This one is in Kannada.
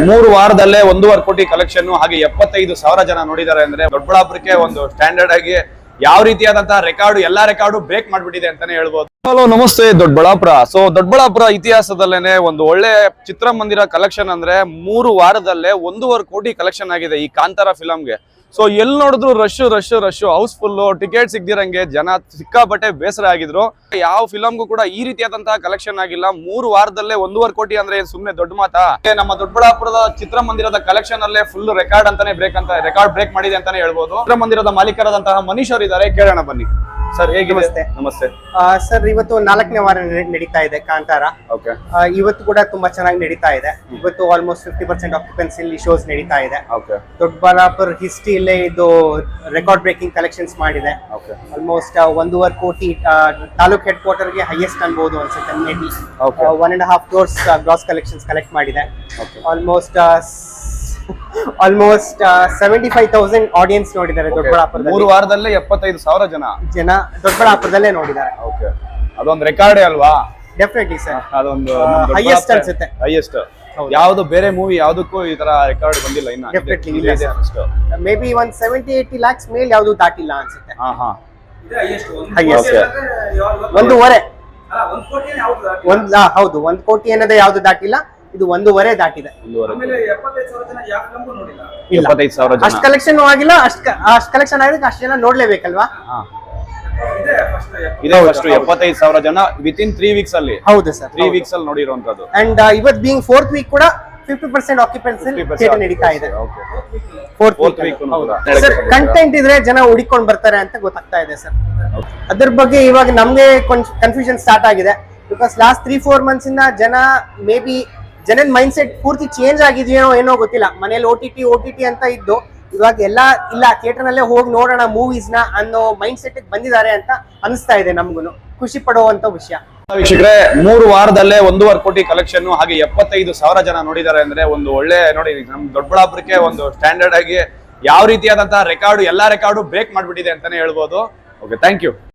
ಮೂರು ವಾರದಲ್ಲೇ 1.5 ಕೋಟಿ ಕಲೆಕ್ಷನ್ ಹಾಗೆ 75,000 ಜನ ನೋಡಿದ್ದಾರೆ ಅಂದ್ರೆ ದೊಡ್ಡಬಳ್ಳಾಪುರಕ್ಕೆ ಒಂದು ಸ್ಟ್ಯಾಂಡರ್ಡ್ ಆಗಿ ಯಾವ ರೀತಿಯಾದಂತಹ ರೆಕಾರ್ಡ್ ಎಲ್ಲಾ ರೆಕಾರ್ಡ್ ಬ್ರೇಕ್ ಮಾಡ್ಬಿಟ್ಟಿದೆ ಅಂತಾನೆ ಹೇಳ್ಬೋದು. ಹಲೋ ನಮಸ್ತೆ ದೊಡ್ಡಬಳ್ಳಾಪುರ. ದೊಡ್ಡಬಳ್ಳಾಪುರ ಇತಿಹಾಸದಲ್ಲೇನೆ ಒಂದು ಒಳ್ಳೆ ಚಿತ್ರಮಂದಿರ ಕಲೆಕ್ಷನ್ ಅಂದ್ರೆ 3 ವಾರದಲ್ಲೇ 1.5 ಕೋಟಿ ಕಲೆಕ್ಷನ್ ಆಗಿದೆ ಈ ಕಾಂತಾರ ಫಿಲಂಗೆ. ಎಲ್ಲಿ ನೋಡಿದ್ರು ರಶ್ ಹೌಸ್ಫುಲ್, ಟಿಕೆಟ್ ಸಿಗ್ದಿರಂಗೆ ಜನ ಸಿಕ್ಕಾಪಟ್ಟೆ ಬೇಸರ ಆಗಿದ್ರು. ಯಾವ ಫಿಲಂಗೂ ಕೂಡ ಈ ರೀತಿಯಾದಂತಹ ಕಲೆಕ್ಷನ್ ಆಗಿಲ್ಲ. 3 ವಾರದಲ್ಲೇ 1.5 ಕೋಟಿ ಅಂದ್ರೆ ಸುಮ್ನೆ ದೊಡ್ಡ ಮಾತಾ? ನಮ್ಮ ದೊಡ್ಡಬಳ್ಳಾಪುರದ ಚಿತ್ರಮಂದಿರದ ಕಲೆಕ್ಷನ್ ಅಲ್ಲೇ ಫುಲ್ ರೆಕಾರ್ಡ್ ಅಂತಾನೆ ರೆಕಾರ್ಡ್ ಬ್ರೇಕ್ ಮಾಡಿದೆ ಅಂತಾನೆ ಹೇಳ್ಬೋದು. ಚಿತ್ರಮಂದಿರದ ಮಾಲೀಕರಾದಂತಹ ಮನೀಶ್ ಅವರು ಇದ್ದಾರೆ, ಕೇಳೋಣ ಬನ್ನಿ. ಸರ್ ಹೇಗೆ? ನಮಸ್ತೆ ಸರ್. ಇವತ್ತು 4ನೇ ವಾರ ನಡೀತಾ ಇದೆ ಕಾಂತಾರ. ಇವತ್ತು ಕೂಡ ತುಂಬಾ ಚೆನ್ನಾಗಿ ನಡೀತಾ ಇದೆ. ಇವತ್ತು ಆಲ್ಮೋಸ್ಟ್ 50% ಆಕ್ಯುಪೆನ್ಸಿ ಶೋಸ್ ನಡೀತಾ ಇದೆ. ದೊಡ್ಡಬಳ್ಳಾಪುರ ಹಿಸ್ಟ್ರಿಯಲ್ಲೇ ಇದು ರೆಕಾರ್ಡ್ ಬ್ರೇಕಿಂಗ್ ಕಲೆಕ್ಷನ್ಸ್ ಮಾಡಿದೆ. ಆಲ್ಮೋಸ್ಟ್ 1.5 ಕೋಟಿ ತಾಲೂಕ್ ಹೆಡ್ ಕ್ವಾರ್ಟರ್ಗೆ ಹೈಯೆಸ್ಟ್ ಅನ್ಬಹುದು ಅನ್ಸುತ್ತೆ. Maybe 1.5 crores gross collections collect ಮಾಡಿದೆ. ಆಲ್ಮೋಸ್ಟ್ 75,000 ಆಡಿಯನ್ಸ್ ನೋಡಿದ್ದಾರೆ ದೊಡ್ಡಬಳ್ಳಾಪುರದಲ್ಲಿ. 3 ವಾರದಲ್ಲೇ 75,000 ಜನ ದೊಡ್ಡಬಳ್ಳಾಪುರದಲ್ಲೇ ನೋಡಿದ್ದಾರೆ. ಅದೊಂದು ರೆಕಾರ್ಡ್ ಅಲ್ವಾ? ಡೆಫಿನೆಟ್ಲಿ ಸರ್, ಅದೊಂದು ಹೈಯೆಸ್ಟ್ ಅನ್ಸುತ್ತೆ. ಹೈಯೆಸ್ಟ್ ಯಾವ್ದು ಬೇರೆ ಮೂವಿ ಯಾವ್ದಕ್ಕೂ ಈ ತರ ರೆಕಾರ್ಡ್ ಬಂದಿಲ್ಲ ಇನ್ನ. ಮೇ ಬಿ 70-80 lakhs ಮೇಲೆ ಯಾವ್ದು ದಾಟಿಲ್ಲ ಅನ್ಸುತ್ತೆ. ಒಂದೂವರೆ. ಹೌದು, 1 ಕೋಟಿ ಅನ್ನೋದೇ ಯಾವ್ದು ದಾಟಿಲ್ಲ. ಇದು 1.5 ದಾಟಿದೆ. 75,000 ಅಷ್ಟು ಕಲೆಕ್ಷನ್ ಆಗಿಲ್ಲ. ಅಷ್ಟು ಕಲೆಕ್ಷನ್ ಆಗಿದ್ರೆ ಅಷ್ಟು ಜನ ನೋಡ್ಲೇಬೇಕಲ್ವಾ? ಇದೆ ಫಸ್ಟ್ 75,000 ಜನ ವಿತಿನ್ 3 ವೀಕ್ಸ್ ಅಲ್ಲಿ. ಹೌದು ಸರ್, 3 ವೀಕ್ಸ್ ಅಲ್ಲಿ ನೋಡಿರುವಂತದ್ದು. ಅಂಡ್ ಇವತ್ತು ಬೀಯಿಂಗ್ 4th ವೀಕ್ ಕೂಡ 50% ಆಕ್ಯುಪೆನ್ಸಿ ನಡೀತಾ ಇದೆ. 4th week sir. ಕಂಟೆಂಟ್ ಇದ್ರೆ ಜನ ಹುಡುಕೊಂಡು ಬರ್ತಾರೆ ಅಂತ ಗೊತ್ತಾಗ್ತಾ ಇದೆ ಸರ್. ಅದ್ರ ಬಗ್ಗೆ ಇವಾಗ ನಮ್ಗೆ ಕನ್ಫ್ಯೂಷನ್ ಸ್ಟಾರ್ಟ್ ಆಗಿದೆ. ಬಿಕಾಸ್ ಲಾಸ್ಟ್ 3-4 ಮಂತ್ಸ್ ಇಂದ ಜನದ ಮೈಂಡ್ ಸೆಟ್ ಪೂರ್ತಿ ಚೇಂಜ್ ಆಗಿದೆಯೋ ಏನೋ ಗೊತ್ತಿಲ್ಲ. ಮನೇಲಿ OTT ಅಂತ ಇದ್ದು ಇವಾಗ ಎಲ್ಲ ಇಲ್ಲ, ಥಿಯೇಟರ್ ನಲ್ಲೇ ಹೋಗಿ ನೋಡೋಣ ಮೂವೀಸ್ ನ ಅನ್ನೋ ಮೈಂಡ್ ಸೆಟ್ ಬಂದಿದ್ದಾರೆ ಅಂತ ಅನಿಸ್ತಾ ಇದೆ. ನಮ್ಗೂ ಖುಷಿ ಪಡುವಂತ ವಿಷಯ. ವೀಕ್ಷಕರೇ, 3 ವಾರದಲ್ಲೇ 1.5 ಕೋಟಿ ಕಲೆಕ್ಷನ್ ಹಾಗೆ 75,000 ಜನ ನೋಡಿದ್ದಾರೆ ಅಂದ್ರೆ ಒಂದು ಒಳ್ಳೆ ನೋಡಿ ನಮ್ ದೊಡ್ಡಬಳ್ಳಾಪುರಕ್ಕೆ ಒಂದು ಸ್ಟ್ಯಾಂಡರ್ಡ್ ಆಗಿ ಯಾವ ರೀತಿಯಾದಂತಹ ರೆಕಾರ್ಡ್ ಎಲ್ಲಾ ರೆಕಾರ್ಡ್ ಬ್ರೇಕ್ ಮಾಡ್ಬಿಟ್ಟಿದೆ ಅಂತಾನೆ ಹೇಳ್ಬೋದು. Okay, thank you.